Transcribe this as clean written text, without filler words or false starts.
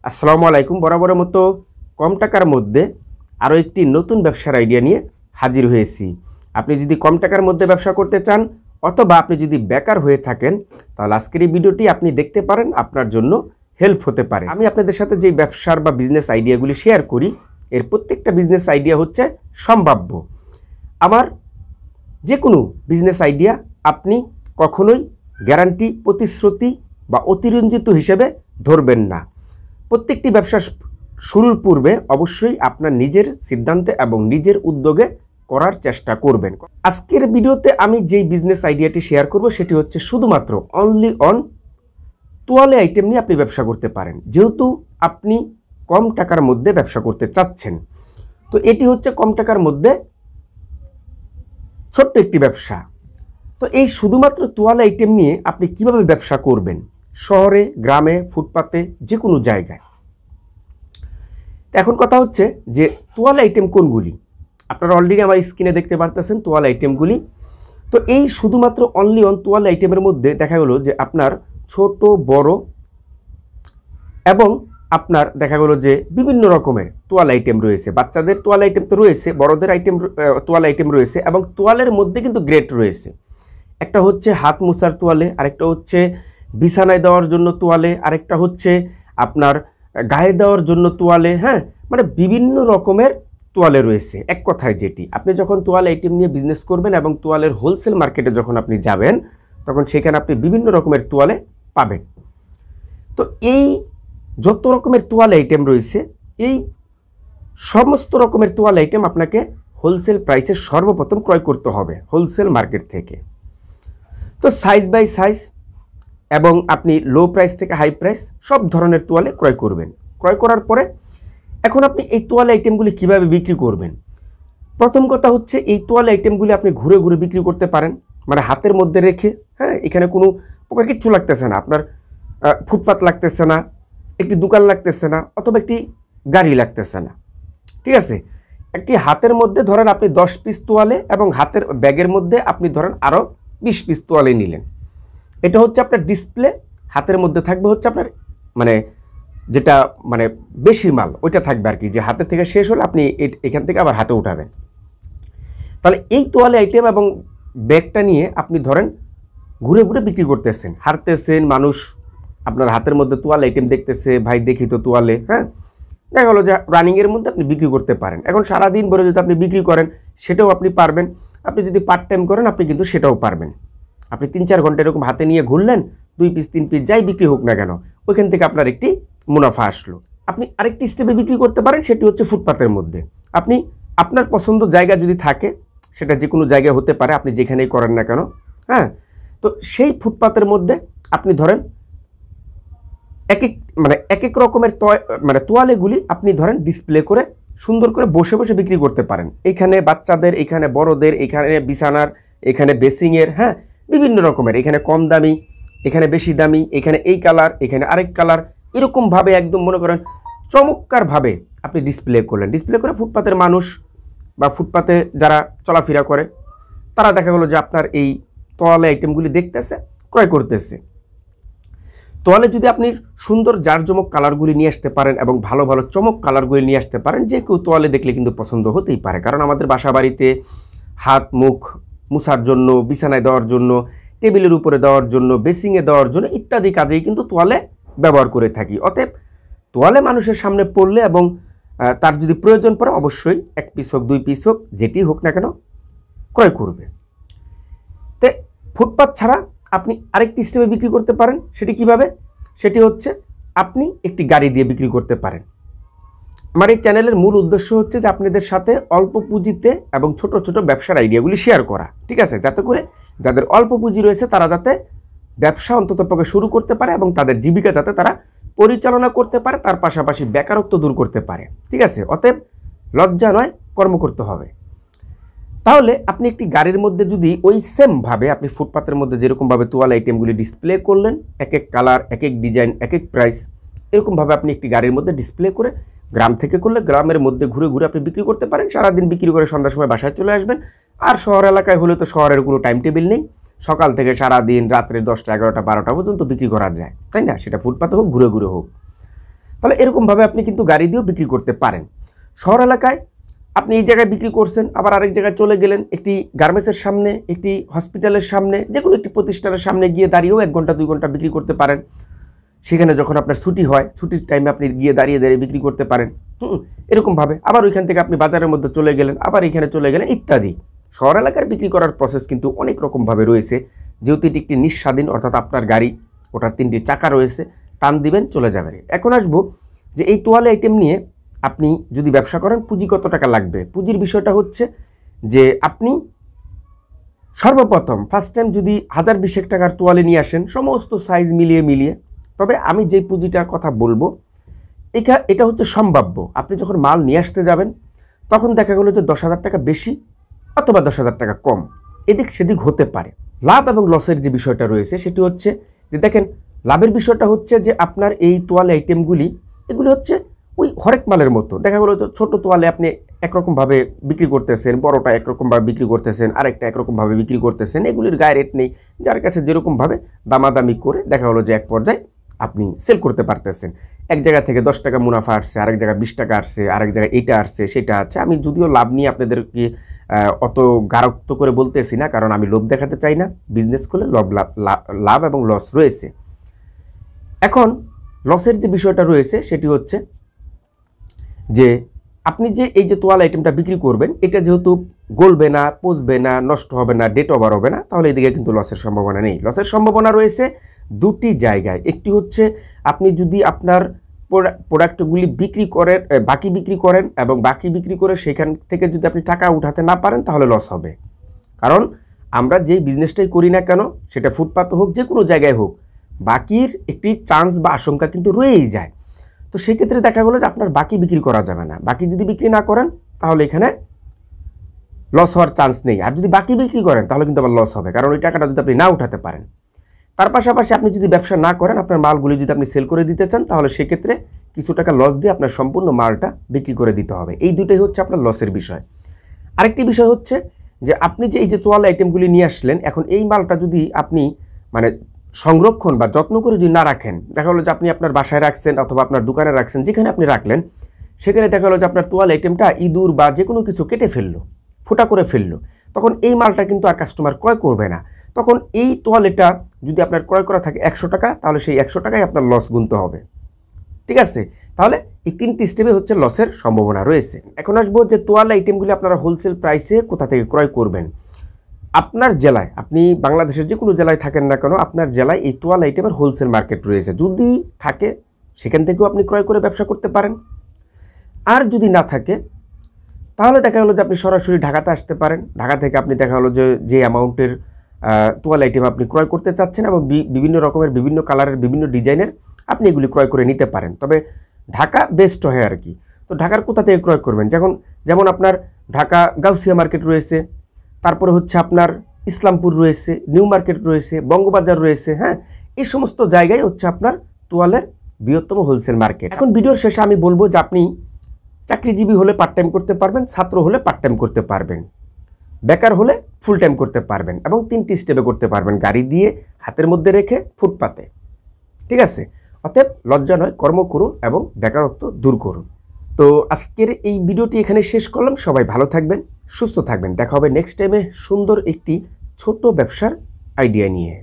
আসসালামু আলাইকুম। বরাবরের মতো কম টাকার মধ্যে আরও একটি নতুন ব্যবসার আইডিয়া নিয়ে হাজির হয়েছি। আপনি যদি কম টাকার মধ্যে ব্যবসা করতে চান অথবা আপনি যদি বেকার হয়ে থাকেন তাহলে আজকের এই ভিডিওটি আপনি দেখতে পারেন, আপনার জন্য হেল্প হতে পারে। আমি আপনাদের সাথে যে ব্যবসার বা বিজনেস আইডিয়াগুলি শেয়ার করি এর প্রত্যেকটা বিজনেস আইডিয়া হচ্ছে সম্ভাব্য। আমার যে কোনো বিজনেস আইডিয়া আপনি কখনোই গ্যারান্টি, প্রতিশ্রুতি বা অতিরঞ্জিত হিসেবে ধরবেন না। প্রত্যেকটি ব্যবসা শুরুর পূর্বে অবশ্যই আপনার নিজের সিদ্ধান্তে এবং নিজের উদ্যোগে করার চেষ্টা করবেন। আজকের ভিডিওতে আমি যেই বিজনেস আইডিয়াটি শেয়ার করব সেটি হচ্ছে শুধুমাত্র অনলি অন তোয়ালে আইটেম নিয়ে আপনি ব্যবসা করতে পারেন। যেহেতু আপনি কম টাকার মধ্যে ব্যবসা করতে চাচ্ছেন, তো এটি হচ্ছে কম টাকার মধ্যে ছোট্ট একটি ব্যবসা। তো এই শুধুমাত্র তোয়ালে আইটেম নিয়ে আপনি কিভাবে ব্যবসা করবেন শহরে, গ্রামে, ফুটপাতে, যে কোনো জায়গায়। এখন কথা হচ্ছে যে তোয়ালে আইটেম কোনগুলি। আপনারা অলরেডি আমার স্ক্রিনে দেখতে পারতেছেন তোয়ালে আইটেমগুলি। তো এই শুধুমাত্র অনলি অন তোয়ালে আইটেমের মধ্যে দেখা গেল যে আপনার ছোট, বড় এবং আপনার দেখা গেল যে বিভিন্ন রকমের তোয়ালে আইটেম রয়েছে। বাচ্চাদের তোয়ালে আইটেম তো রয়েছে, বড়দের তোয়ালে আইটেম রয়েছে এবং তোয়ালের মধ্যে কিন্তু গ্রেড রয়েছে। একটা হচ্ছে হাত মোছার তোয়ালে, আরেকটা হচ্ছে বিছানায় দেওয়ার জন্য তোয়ালে, আরেকটা হচ্ছে আপনার গায়ে দেওয়ার জন্য তোয়ালে। হ্যাঁ, মানে বিভিন্ন রকমের তোয়ালে রয়েছে। এক কথায় যেটি আপনি যখন তোয়ালে আইটেম নিয়ে বিজনেস করবেন এবং তোয়ালের হোলসেল মার্কেটে যখন আপনি যাবেন তখন সেখানে আপনি বিভিন্ন রকমের তোয়ালে পাবেন। তো এই যত রকমের তোয়ালে আইটেম রয়েছে, এই সমস্ত রকমের তোয়ালে আইটেম আপনাকে হোলসেল প্রাইসে সর্বপ্রথম ক্রয় করতে হবে হোলসেল মার্কেট থেকে। তো সাইজ বাই সাইজ এবং আপনি লো প্রাইস থেকে হাই প্রাইস সব ধরনের তোয়ালে ক্রয় করবেন। ক্রয় করার পরে এখন আপনি এই তোয়ালে আইটেমগুলি কিভাবে বিক্রি করবেন। প্রথম কথা হচ্ছে এই তোয়ালে আইটেমগুলি আপনি ঘুরে ঘুরে বিক্রি করতে পারেন, মানে হাতের মধ্যে রেখে। হ্যাঁ, এখানে কোনো প্রকার কিচ্ছু লাগতেছে না, আপনার ফুটপাত লাগতেছে না, একটি দোকান লাগতেছে না, অথবা একটি গাড়ি লাগতেছে না। ঠিক আছে, একটি হাতের মধ্যে ধরেন আপনি 10 পিস তোয়ালে এবং হাতের ব্যাগের মধ্যে আপনি ধরেন আরও 20 পিস তোয়ালে নিলেন। এটা হচ্ছে আপনার ডিসপ্লে। হাতের মধ্যে থাকবে হচ্ছে আপনার মানে যেটা মানে বেশি মাল ওইটা থাকবে আর কি, যে হাতের থেকে শেষ হলে আপনি এখান থেকে আবার হাতে উঠাবেন। তাহলে এই তোয়ালে আইটেম এবং ব্যাগটা নিয়ে আপনি ধরেন ঘুরে ঘুরে বিক্রি করতেছেন, হারতেছেন, মানুষ আপনার হাতের মধ্যে তোয়ালে আইটেম দেখতেছে, ভাই দেখি তো তোয়ালে। হ্যাঁ, দেখা গেলো যে রানিংয়ের মধ্যে আপনি বিক্রি করতে পারেন। এখন সারাদিন ভরে যদি আপনি বিক্রি করেন সেটাও আপনি পারবেন। আপনি যদি পার্ট টাইম করেন আপনি কিন্তু সেটাও পারবেন। আপনি 3-4 ঘন্টা এরকম হাতে নিয়ে ঘুরলেন, 2 পিস 3 পিস যাই বিক্রি হোক না কেন, ওইখান থেকে আপনার একটি মুনাফা আসলো। আপনি আরেকটি স্টেপে বিক্রি করতে পারেন, সেটি হচ্ছে ফুটপাতের মধ্যে। আপনি আপনার পছন্দ জায়গা যদি থাকে, সেটা যে কোনো জায়গায় হতে পারে, আপনি যেখানেই করেন না কেন। হ্যাঁ, তো সেই ফুটপাতের মধ্যে আপনি ধরেন এক এক রকমের তোয়ালেগুলি আপনি ধরেন ডিসপ্লে করে সুন্দর করে বসে বসে বিক্রি করতে পারেন। এখানে বাচ্চাদের, এখানে বড়দের, এখানে বিছানার, এখানে বেসিংয়ের। হ্যাঁ, বিভিন্ন রকমের, এখানে কম দামি, এখানে বেশি দামি, এখানে এই কালার, এখানে আরেক কালার, এরকমভাবে একদম মনে করেন চমৎকারভাবে আপনি ডিসপ্লে করলেন। ডিসপ্লে করে ফুটপাতের মানুষ বা ফুটপাতে যারা চলাফেরা করে তারা দেখা গেলো যে আপনার এই তোয়ালে আইটেমগুলি দেখতেছে, ক্রয় করতেছে। তোয়ালে যদি আপনি সুন্দর জাঁকজমক কালারগুলি নিয়ে আসতে পারেন এবং ভালো ভালো চমক কালারগুলি নিয়ে আসতে পারেন, যে কেউ তোয়ালে দেখলে কিন্তু পছন্দ হতেই পারে। কারণ আমাদের বাসা বাড়িতে হাত মুখ মুছার জন্য, বিছানায় দেওয়ার জন্য, টেবিলের উপরে দেওয়ার জন্য, বেসিংয়ে দেওয়ার জন্য ইত্যাদি কাজেই কিন্তু তোয়ালে ব্যবহার করে থাকি। অতএব তোয়ালে মানুষের সামনে পড়লে এবং তার যদি প্রয়োজন পড়ে অবশ্যই 1 পিস হোক 2 পিস হোক যেটি হোক না কেন ক্রয় করবে। তে ফুটপাত ছাড়া আপনি আরেকটি স্টেপে বিক্রি করতে পারেন। সেটি কিভাবে? সেটি হচ্ছে আপনি একটি গাড়ি দিয়ে বিক্রি করতে পারেন। আমার এই চ্যানেলের মূল উদ্দেশ্য হচ্ছে যে আপনাদের সাথে অল্প পুঁজিতে এবং ছোট ছোট ব্যবসার আইডিয়াগুলি শেয়ার করা। ঠিক আছে, যাতে করে যাদের অল্প পুঁজি রয়েছে তারা যাতে ব্যবসা অন্ততপক্ষে শুরু করতে পারে এবং তাদের জীবিকা যাতে তারা পরিচালনা করতে পারে, তার পাশাপাশি বেকারত্ব দূর করতে পারে। ঠিক আছে, অতএব লজ্জা নয়, কর্ম করতে হবে। তাহলে আপনি একটি গাড়ির মধ্যে যদি ওই সেমভাবে আপনি ফুটপাতের মধ্যে যেরকমভাবে তোয়ালে আইটেমগুলি ডিসপ্লে করলেন, এক এক কালার, এক এক ডিজাইন, এক এক প্রাইস, এরকমভাবে আপনি একটি গাড়ির মধ্যে ডিসপ্লে করে গ্রাম থেকে করলে গ্রামের মধ্যে ঘুরে ঘুরে আপনি বিক্রি করতে পারেন। সারাদিন বিক্রি করে সন্ধ্যার সময় বাসায় চলে আসবেন। আর শহর এলাকায় হলে তো শহরের কোনো টাইম টেবিল নেই, সকাল থেকে সারাদিন রাত্রে 10টা 11টা 12টা পর্যন্ত বিক্রি করা যায়, তাই না? সেটা ফুটপাতে হোক, ঘুরে ঘুরে হোক। তাহলে এরকমভাবে আপনি কিন্তু গাড়ি দিয়েও বিক্রি করতে পারেন। শহর এলাকায় আপনি এই জায়গায় বিক্রি করছেন, আবার আরেক জায়গায় চলে গেলেন, একটি গার্মেন্টসের সামনে, একটি হসপিটালের সামনে, যে কোনো একটি প্রতিষ্ঠানের সামনে গিয়ে দাঁড়িয়েও 1 ঘন্টা 2 ঘন্টা বিক্রি করতে পারেন। সেখানে যখন আপনার ছুটি হয়, ছুটির টাইমে আপনি গিয়ে দাঁড়িয়ে দাঁড়িয়ে বিক্রি করতে পারেন। এরকমভাবে আবার ওইখান থেকে আপনি বাজারের মধ্যে চলে গেলেন, আবার এখানে চলে গেলেন ইত্যাদি। শহর এলাকার বিক্রি করার প্রসেস কিন্তু অনেক রকমভাবে রয়েছে, যেহেতু এটি একটি নিঃস্বাধীন, অর্থাৎ আপনার গাড়ি, ওটার 3টি চাকা রয়েছে, টান দিবেন চলে যাবেন। এখন আসবো যে এই তোয়ালে আইটেম নিয়ে আপনি যদি ব্যবসা করেন পুঁজি কত টাকা লাগবে। পুঁজির বিষয়টা হচ্ছে যে আপনি সর্বপ্রথম ফার্স্ট টাইম যদি 1020 টাকার তোয়ালে নিয়ে আসেন, সমস্ত সাইজ মিলিয়ে, তবে আমি যে পুঁজিটার কথা বলবো এটা হচ্ছে সম্ভাব্য। আপনি যখন মাল নিয়ে আসতে যাবেন তখন দেখা গেলো যে 10,000 টাকা বেশি অথবা 10,000 টাকা কম, এদিক সেদিক হতে পারে। লাভ এবং লসের যে বিষয়টা রয়েছে সেটি হচ্ছে যে দেখেন, লাভের বিষয়টা হচ্ছে যে আপনার এই তোয়ালে আইটেমগুলি এগুলি হচ্ছে ওই হরেক মালের মতো। দেখা গেলো যে ছোটো তোয়ালে আপনি একরকমভাবে বিক্রি করতেছেন, বড়টা একরকমভাবে বিক্রি করতেছেন, আরেকটা একরকমভাবে বিক্রি করতেছেন, এগুলির গায়ে রেট নেই, যার কাছে যেরকমভাবে দামাদামি করে দেখা গেলো যে এক পর্যায়ে আপনি সেল করতে পারতেছেন। এক জায়গা থেকে 10 টাকা মুনাফা আসছে, আরেক জায়গায় 20 টাকা আসছে, আরেক জায়গায় এইটা আসছে সেটা আছে। আমি যদিও লাভ নিয়ে আপনাদেরকে অত গারক্ত করে বলতেছি না, কারণ আমি লোভ দেখাতে চাই না। বিজনেস করলে লাভ এবং লস রয়েছে। এখন লসের যে বিষয়টা রয়েছে সেটি হচ্ছে যে আপনি যে এই যে তোয়াল আইটেমটা বিক্রি করবেন, এটা যেহেতু গলবে না, পচবে না, নষ্ট হবে না, ডেট ওভার হবে না, তাহলে এদিকে কিন্তু লসের সম্ভাবনা নেই। লসের সম্ভাবনা রয়েছে 2টি জায়গায়। একটি হচ্ছে আপনি যদি আপনার প্রোডাক্টগুলি বিক্রি করেন, বাকি বিক্রি করেন, এবং বাকি বিক্রি করে সেখান থেকে যদি আপনি টাকা উঠাতে না পারেন তাহলে লস হবে। কারণ আমরা যেই বিজনেসটাই করি না কেন, সেটা ফুটপাত হোক, যে কোনো জায়গায় হোক, বাকির একটি চান্স বা আশঙ্কা কিন্তু রয়েই যায়। তো সেক্ষেত্রে দেখা গেলো যে আপনার বাকি বিক্রি করা যাবে না। বাকি যদি বিক্রি না করেন তাহলে এখানে লস হওয়ার চান্স নেই। আর যদি বাকি বিক্রি করেন তাহলে কিন্তু আবার লস হবে, কারণ ওই টাকাটা যদি আপনি না উঠাতে পারেন। তার পাশাপাশি আপনি যদি ব্যবসা না করেন, আপনার মালগুলি যদি আপনি সেল করে দিতে চান, তাহলে সেক্ষেত্রে কিছু টাকা লস দিয়ে আপনার সম্পূর্ণ মালটা বিক্রি করে দিতে হবে। এই দুটোই হচ্ছে আপনার লসের বিষয়। আরেকটি বিষয় হচ্ছে যে আপনি যে এই যে তোয়ালে আইটেমগুলি নিয়ে আসলেন, এখন এই মালটা যদি আপনি মানে সংরক্ষণ বা যত্ন করে যদি না রাখেন, দেখা গেলো যে আপনি আপনার বাসায় রাখছেন অথবা আপনার দোকানে রাখছেন, যেখানে আপনি রাখলেন সেখানে দেখা গেলো যে আপনার তোয়ালে আইটেমটা ইঁদুর বা যে কোনো কিছু কেটে ফেললো, ফোঁটা করে ফেললো, তখন এই মালটা কিন্তু আর কাস্টমার ক্রয় করবে না। তখন এই তোয়ালেটা যদি আপনার ক্রয় করা থাকে 100 টাকা, তাহলে সেই 100 টাকায় আপনার লস গুনতে হবে। ঠিক আছে? তাহলে এই 3টি স্টেপে হচ্ছে লসের সম্ভাবনা রয়েছে। এখন আসবো যে তোয়ালে আইটেমগুলি আপনারা হোলসেল প্রাইসে কোথা থেকে ক্রয় করবেন। আপনার জেলায়, আপনি বাংলাদেশের যে কোনো জেলায় থাকেন না কেন, আপনার জেলায় এই তোয়ালে আইটেমের হোলসেল মার্কেট রয়েছে। যদি থাকে সেখান থেকেও আপনি ক্রয় করে ব্যবসা করতে পারেন। আর যদি না থাকে তাহলে দেখা গেলো যে আপনি সরাসরি ঢাকাতে আসতে পারেন। ঢাকা থেকে আপনি দেখা গেলো যে অ্যামাউন্টের তোয়ালে আইটেম আপনি ক্রয় করতে চাচ্ছেন, এবং বিভিন্ন রকমের, বিভিন্ন কালারের, বিভিন্ন ডিজাইনের আপনি এগুলি ক্রয় করে নিতে পারেন। তবে ঢাকা বেস্ট হয় আর কি। তো ঢাকার কোথা থেকে ক্রয় করবেন? যেমন আপনার ঢাকা গাউসিয়া মার্কেট রয়েছে, তারপরে হচ্ছে আপনার ইসলামপুর রয়েছে, নিউ মার্কেট রয়েছে, বঙ্গবাজার রয়েছে। হ্যাঁ, এই সমস্ত জায়গায় হচ্ছে আপনার তোয়ালের বৃহত্তম হোলসেল মার্কেট। এখন ভিডিওর শেষে আমি বলবো যে আপনি চাকরিজীবী হলে পার্ট টাইম করতে পারবেন, ছাত্র হলে পার্ট টাইম করতে পারবেন, বেকার হলে ফুল টাইম করতে পারবেন, এবং 3টি স্টেপে করতে পারবেন, গাড়ি দিয়ে হাতের মধ্যে রেখে ফুটপাতে। ঠিক আছে? অতএব লজ্জা নয়, কর্ম করুন এবং বেকারত্ব দূর করুন। তো আজকের এই ভিডিওটি এখানে শেষ করলাম। সবাই ভালো থাকবেন, সুস্থ থাকবেন। দেখা হবে নেক্সট টাইমে সুন্দর একটি ছোট ব্যবসার আইডিয়া নিয়ে।